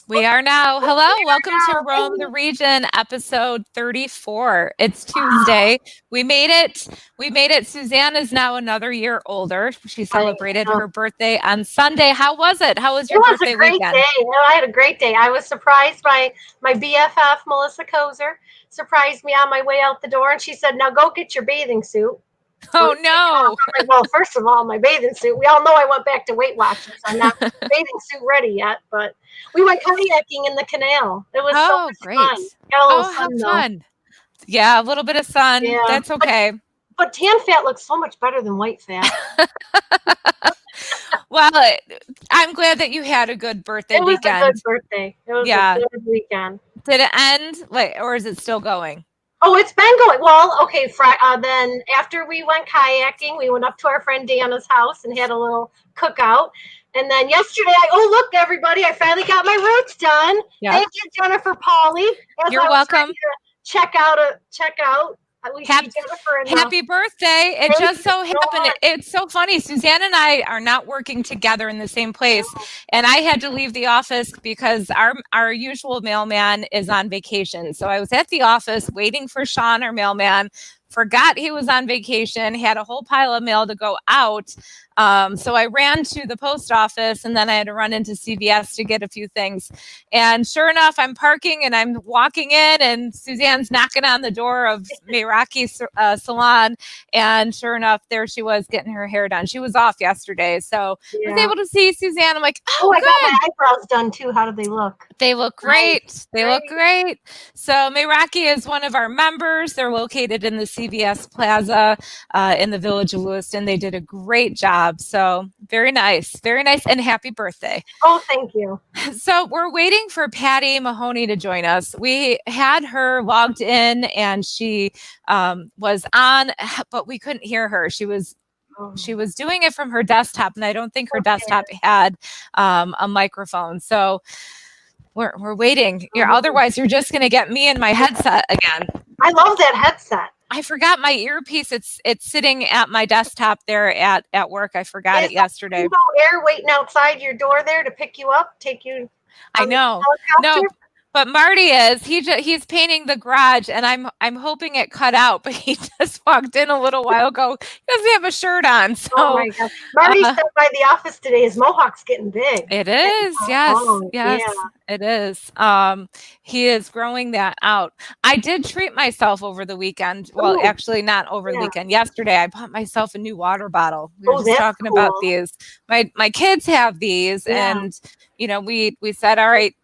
We are now. Hello, welcome to Wow, Roam the Region, episode 34. It's Tuesday. We made it. We made it. Suzanne is now another year older. She I celebrated know. her birthday on Sunday. How was it? How was It your was a birthday great weekend? day. No, I had a great day. I was surprised by my BFF, Melissa Kozer, surprised me on my way out the door, and she said, "Now go get your bathing suit." We're Oh taking off. no. I'm like, well, first of all, my bathing suit. We all know I went back to Weight Watchers. I'm not bathing suit ready yet, but we went kayaking in the canal. It was so Oh, much great. fun. Got a little Oh, how sun though. fun. Yeah, a little bit of sun. Yeah, That's okay. but tan fat looks so much better than white fat. Well, I'm glad that you had a good birthday It was a weekend. good birthday. It was a Yeah. good weekend. Did it end? Like, or is it still going? Oh, it's been going well. Okay, then after we went kayaking, we went up to our friend Deanna's house and had a little cookout. And then yesterday, look, everybody, I finally got my roots done. Yeah. Thank you, Jennifer Polly. As You're I was ready welcome. to check out, we see Happy, Jennifer in the. happy birthday. It Thank just you so so happened. much. It's so funny. Suzanne and I are not working together in the same place. And I had to leave the office because our usual mailman is on vacation. So I was at the office waiting for Sean, our mailman, forgot he was on vacation, had a whole pile of mail to go out. So I ran to the post office and then I had to run into CVS to get a few things. And sure enough, I'm parking and I'm walking in and Suzanne's knocking on the door of Meraki's salon. And sure enough, there she was getting her hair done. She was off yesterday. So I was Yeah. able to see Suzanne. I'm like, Oh, oh, I got my good. eyebrows done too. How do they look? They look Nice. great. They look great. So Meraki is one of our members. They're located in the CVS Plaza in the village of Lewiston. They did a great job. So very nice. Very nice. And happy birthday. Oh, thank you. So we're waiting for Patti Mahoney to join us. We had her logged in and she was on, but we couldn't hear her. She was doing it from her desktop, and I don't think her desktop had a microphone. So we're waiting. Otherwise, you're just going to get me in my headset again. I love that headset. I forgot my earpiece. It's sitting at my desktop there at work. I forgot it yesterday. Rainbow Air waiting outside your door there to pick you up, take you. I know. No, but Marty is. He's painting the garage, and I'm hoping it cut out. But he just walked in a little while ago. He doesn't have a shirt on. So oh my God, Marty stepped by the office today. His mohawk's getting big. It is. Yes. Yes. Yeah. It is. He is growing that out. I did treat myself over the weekend. Well, actually not over the weekend. Yesterday, I bought myself a new water bottle. We were just talking about these. My kids have these, and we said, all right,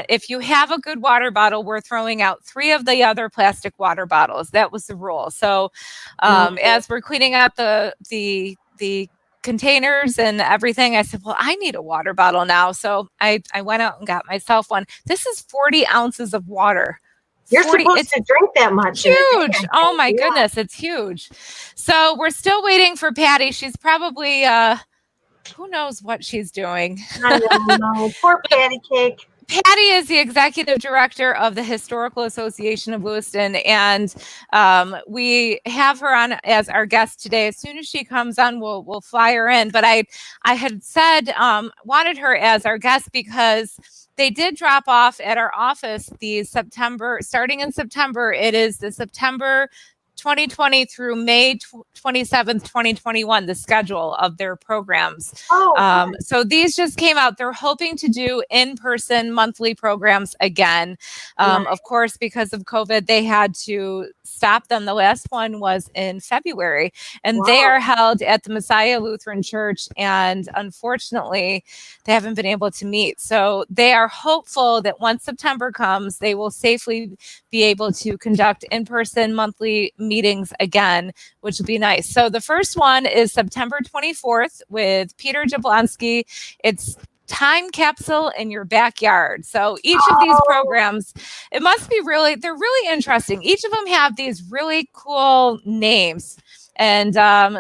if you have a good water bottle, we're throwing out 3 of the other plastic water bottles. That was the rule. So, as we're cleaning out the containers and everything, I said, well, I need a water bottle now. So I went out and got myself one. This is 40 ounces of water. You're supposed to drink that much. Huge. Oh my goodness. It's huge. So we're still waiting for Patti. She's probably, who knows what she's doing. I don't know. Poor Patty Cake. Patti is the executive director of the Historical Association of Lewiston, and we have her on as our guest today. As soon as she comes on, we'll fly her in. But I had said wanted her as our guest because they did drop off at our office starting in September. It is the September 2020 through May 27th, 2021, the schedule of their programs. So these just came out. They're hoping to do in-person monthly programs again. Of course, because of COVID, they had to stop them. The last one was in February, and they are held at the Messiah Lutheran Church. And unfortunately, they haven't been able to meet. So they are hopeful that once September comes, they will safely be able to conduct in-person monthly meetings again, which will be nice. So the first one is September 24th with Peter Jablonski. It's Time Capsule in Your Backyard. So each of these programs, they're really interesting. Each of them have these really cool names. And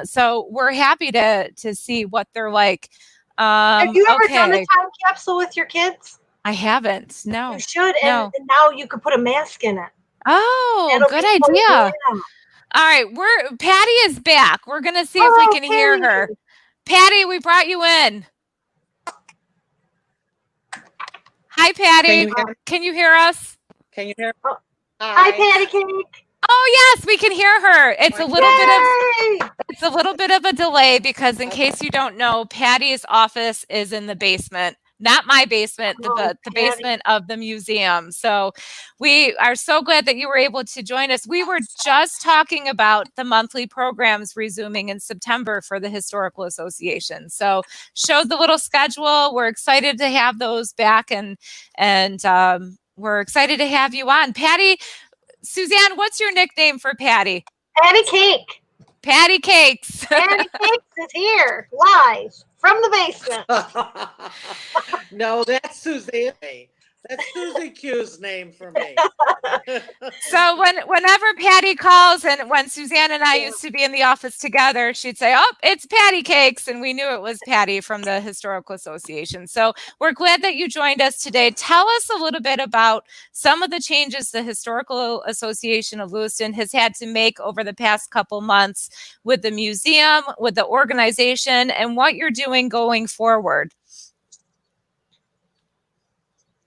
so we're happy to see what they're like. Have you ever done a time capsule with your kids? I haven't. No. You should. And now you could put a mask in it. Oh, good idea. All right, Patti is back. We're gonna see if we can hear her. Patti, we brought you in. Hi, Patty. Can you hear me? Can you hear us? Can you hear me? Oh, hi, Patty Cake. Oh yes, we can hear her. It's a little bit of Yay! it's a little bit of a delay because in case you don't know, Patty's office is in the basement. Not my basement, but the Patty. basement of the museum. So we are so glad that you were able to join us. We were just talking about the monthly programs resuming in September for the Historical Association. So showed the little schedule. We're excited to have those back and we're excited to have you on. Patty, Suzanne, what's your nickname for Patty? Patty Cake. Patty Cakes. Patty Cakes is here, live from the basement. No, that's Suzanne. That's Susie Q's name for me. So whenever Patty calls, and when Suzanne and I used to be in the office together, she'd say, "Oh, it's Patty Cakes," and we knew it was Patty from the Historical Association. So we're glad that you joined us today. Tell us a little bit about some of the changes the Historical Association of Lewiston has had to make over the past couple months with the museum, with the organization, and what you're doing going forward.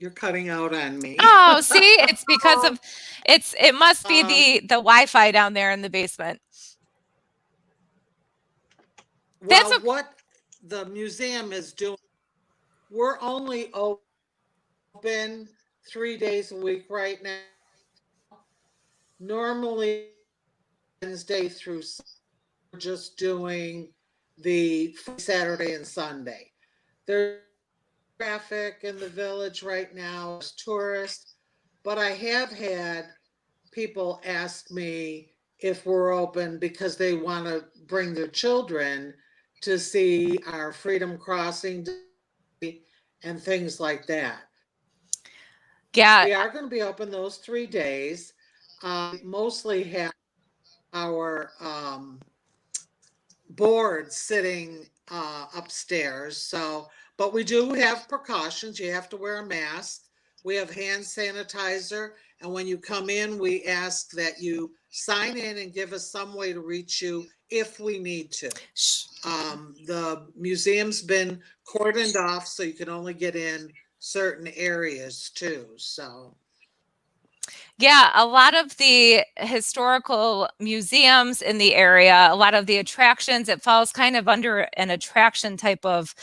You're cutting out on me. Oh, see, it's because of it must be the Wi-Fi down there in the basement. Well, what the museum is doing, we're only open 3 days a week right now. Normally Wednesday through Sunday, we're just doing the Saturday and Sunday. There's traffic in the village right now as tourists, but I have had people ask me if we're open because they want to bring their children to see our Freedom Crossing and things like that. Yeah. We are going to be open those 3 days. Mostly have our board sitting upstairs. So, but we do have precautions. You have to wear a mask. We have hand sanitizer. And when you come in, we ask that you sign in and give us some way to reach you if we need to. The museum's been cordoned off, so you can only get in certain areas too. So. Yeah, a lot of the historical museums in the area, a lot of the attractions, it falls kind of under an attraction type of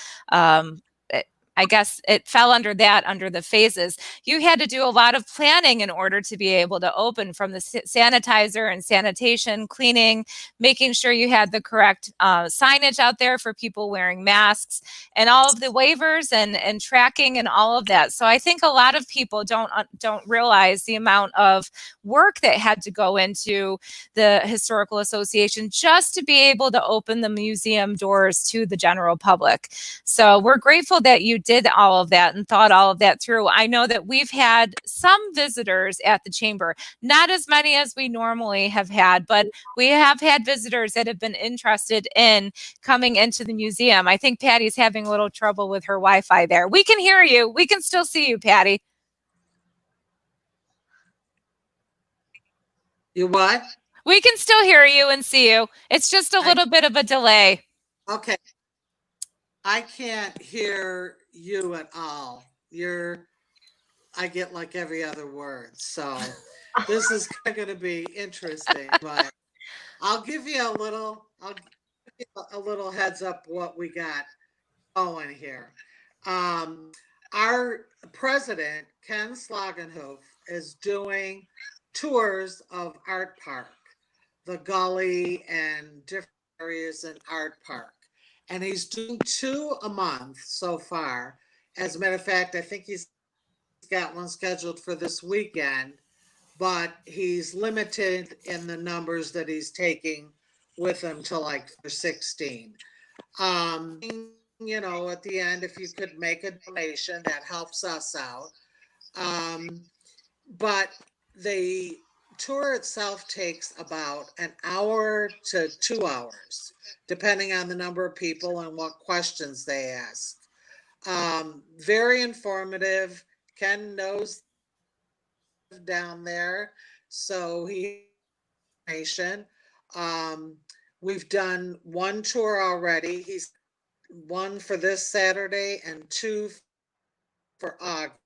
I guess it fell under the phases. You had to do a lot of planning in order to be able to open, from the sanitizer and sanitation, cleaning, making sure you had the correct signage out there for people wearing masks, and all of the waivers and tracking and all of that. So I think a lot of people don't realize the amount of work that had to go into the Historical Association just to be able to open the museum doors to the general public. So we're grateful that you did all of that and thought all of that through. I know that we've had some visitors at the chamber, not as many as we normally have had, but we have had visitors that have been interested in coming into the museum. I think Patty's having a little trouble with her Wi-Fi there. We can hear you. We can still see you, Patty. You what? We can still hear you and see you. It's just a little bit of a delay. Okay. I can't hear you at all. I get like every other word. So this is going to be interesting, but I'll give you a little heads up what we got going here. Our president, Ken Slagenhoof, is doing tours of Art Park, the Gully and different areas in Art Park. And he's doing 2 a month so far. As a matter of fact, I think he's got one scheduled for this weekend, but he's limited in the numbers that he's taking with him to like 16. You know, at the end, if you could make a donation, that helps us out. But the tour itself takes about an hour to 2 hours, depending on the number of people and what questions they ask. Very informative. Ken knows down there, so he information. We've done 1 tour already. He's 1 for this Saturday and 2 for August.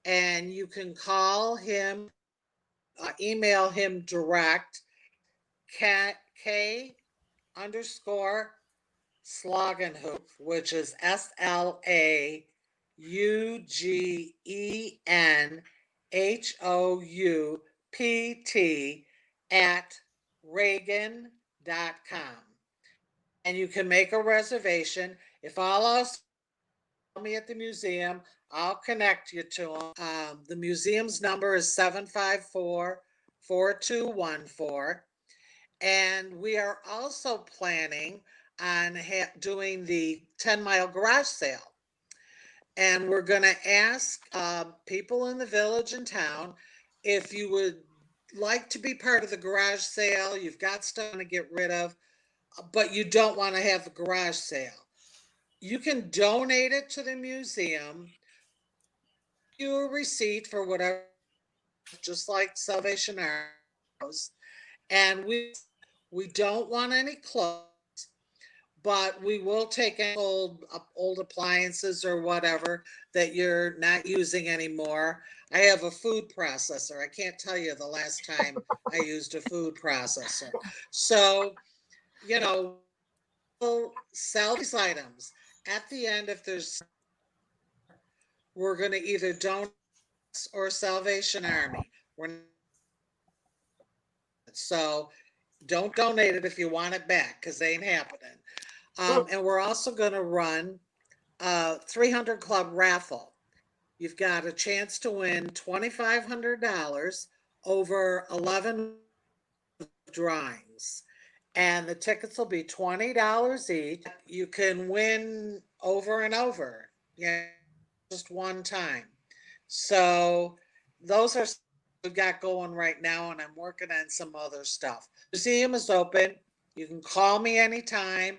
and you can call him, email him direct, K underscore Slagenhoop, which is SLAUGENHOUPT at Reagan.com. And you can make a reservation. If all else, call me at the museum, I'll connect you to them. The museum's number is 754-4214. And we are also planning on doing the 10-mile garage sale. And we're going to ask people in the village and town if you would like to be part of the garage sale. You've got stuff to get rid of, but you don't want to have the garage sale. You can donate it to the museum. You a receipt for whatever, just like Salvation Army. And we don't want any clothes, but we will take old appliances or whatever that you're not using anymore. I have a food processor. I can't tell you the last time I used a food processor. So, we'll sell these items. At the end, if we're going to either donate or Salvation Army. So don't donate it if you want it back, because they ain't happening. And we're also going to run a 300 Club raffle. You've got a chance to win $2,500 over 11 drawings. And the tickets will be $20 each. You can win over and over, just one time. So those are we've got going right now, and I'm working on some other stuff. The museum is open. You can call me anytime.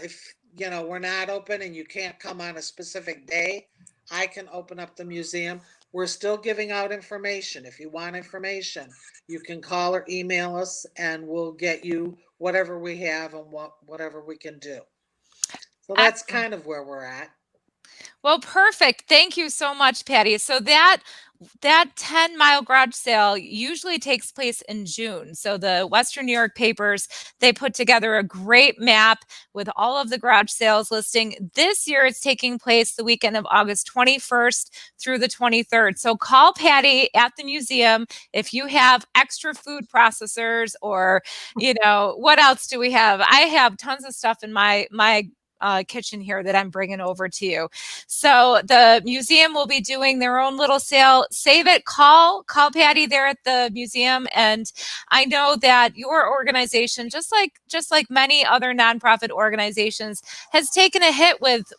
If we're not open and you can't come on a specific day, I can open up the museum. We're still giving out information. If you want information, you can call or email us, and we'll get you whatever we have and whatever we can do. So that's kind of where we're at. Well, perfect. Thank you so much, Patti. So that 10-mile garage sale usually takes place in June. So the Western New York papers, they put together a great map with all of the garage sales listing. This year it's taking place the weekend of August 21st through the 23rd. So call Patti at the museum if you have extra food processors, or what else do we have? I have tons of stuff in my kitchen here that I'm bringing over to you. So the museum will be doing their own little sale. Save it. Call Patti there at the museum. And I know that your organization, just like many other nonprofit organizations, has taken a hit with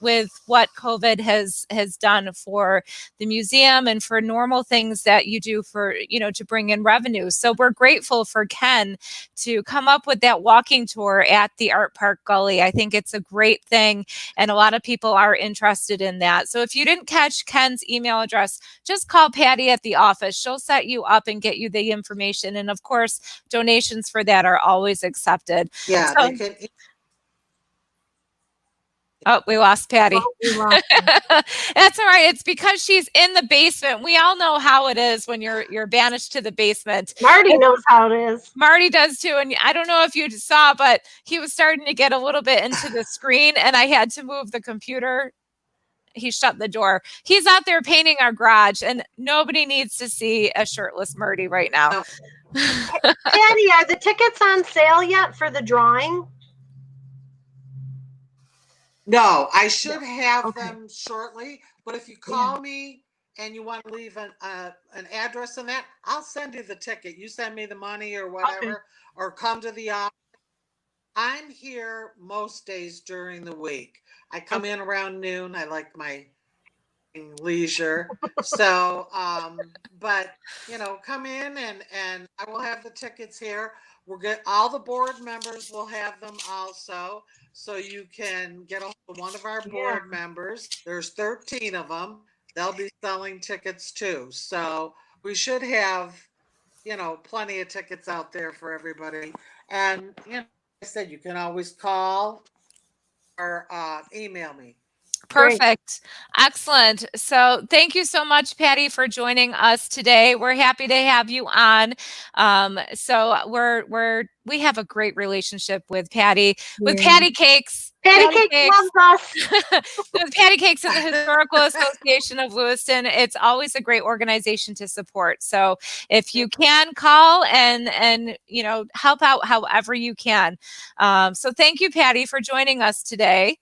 what COVID has done for the museum and for normal things that you do for to bring in revenue. So we're grateful for Ken to come up with that walking tour at the Art Park Gully. I think it's a great thing, and a lot of people are interested in that. So if you didn't catch Ken's email address, just call Patti at the office. She'll set you up and get you the information. And of course, donations for that are always accepted. Yeah, so, they can. Oh, we lost Patti. Oh, we lost That's all right. It's because she's in the basement. We all know how it is when you're banished to the basement. Marty knows how it is. Marty does too. And I don't know if you saw, but he was starting to get a little bit into the screen, and I had to move the computer. He shut the door. He's out there painting our garage, and nobody needs to see a shirtless Marty right now. Patti, are the tickets on sale yet for the drawing? No, I should have them shortly, but if you call me and you want to leave an address in that, I'll send you the ticket. You send me the money or whatever, or come to the office. I'm here most days during the week. I come in around noon. I like my leisure. So, but come in and I will have the tickets here. All the board members will have them also. So you can get a hold of one of our board members. There's 13 of them. They'll be selling tickets too. So we should have, plenty of tickets out there for everybody. And, I said, you can always call or email me. Perfect. Excellent. So thank you so much, Patti, for joining us today. We're happy to have you on. So we have a great relationship with Patti, with Patti Cakes. Patti Cakes loves us. With Patti Cakes and the Historical Association of Lewiston. It's always a great organization to support. So if you can call and help out however you can. So thank you, Patti, for joining us today.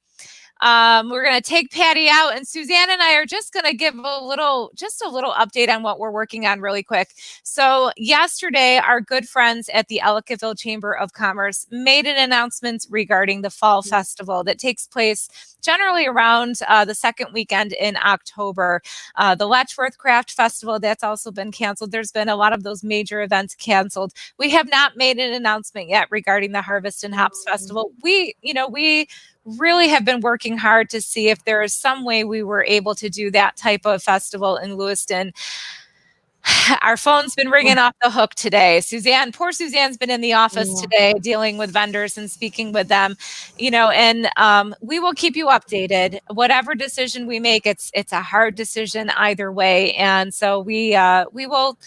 We're going to take Patti out, and Suzanne and I are just going to give a little update on what we're working on really quick. So yesterday, our good friends at the Ellicottville Chamber of Commerce made an announcement regarding the Fall Festival that takes place generally around the second weekend in October. The Letchworth Craft Festival, that's also been canceled. There's been a lot of those major events canceled. We have not made an announcement yet regarding the Harvest and Hops Festival. We really have been working hard to see if there is some way we were able to do that type of festival in Lewiston. Our phone's been ringing off the hook today. Poor Suzanne's been in the office today dealing with vendors and speaking with them, and we will keep you updated. Whatever decision we make, it's a hard decision either way. And so we will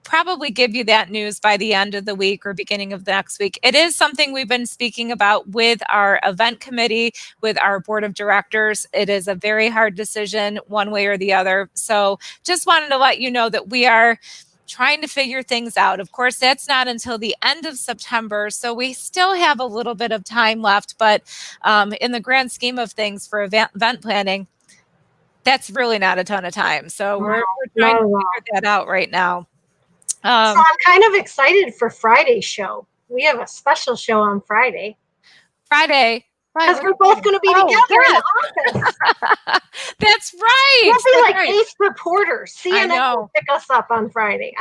probably give you that news by the end of the week or beginning of the next week. It is something we've been speaking about with our event committee, with our board of directors. It is a very hard decision one way or the other. So just wanted to let you know that we are trying to figure things out. Of course, that's not until the end of September. So we still have a little bit of time left, but in the grand scheme of things for event planning, that's really not a ton of time. So we're trying to figure that out right now. So I'm kind of excited for Friday's show. We have a special show on Friday. Because we're both going to be together in the office. That's right. We'll be like ace reporters. CNN will pick us up on Friday.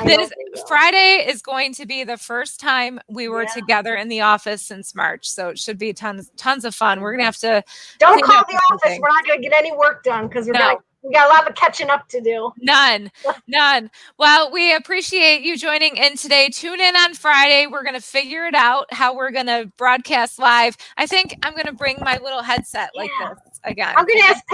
Friday is going to be the first time we were together in the office since March. So it should be tons of fun. We're going to have to. Don't call the office. We're not going to get any work done because we got a lot of catching up to do. None. Well, we appreciate you joining in today. Tune in on Friday. We're going to figure it out how we're going to broadcast live. I think I'm going to bring my little headset like this again. I'm going to ask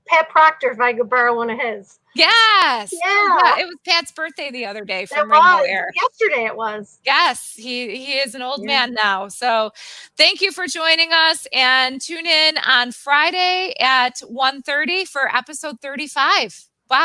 Pat Proctor if I could borrow one of his. Yes. Yeah. It was Pat's birthday the other day from Rainbow Air. Yesterday it was. Yes. He is an old man now. So thank you for joining us, and tune in on Friday at 1:30 for episode 35.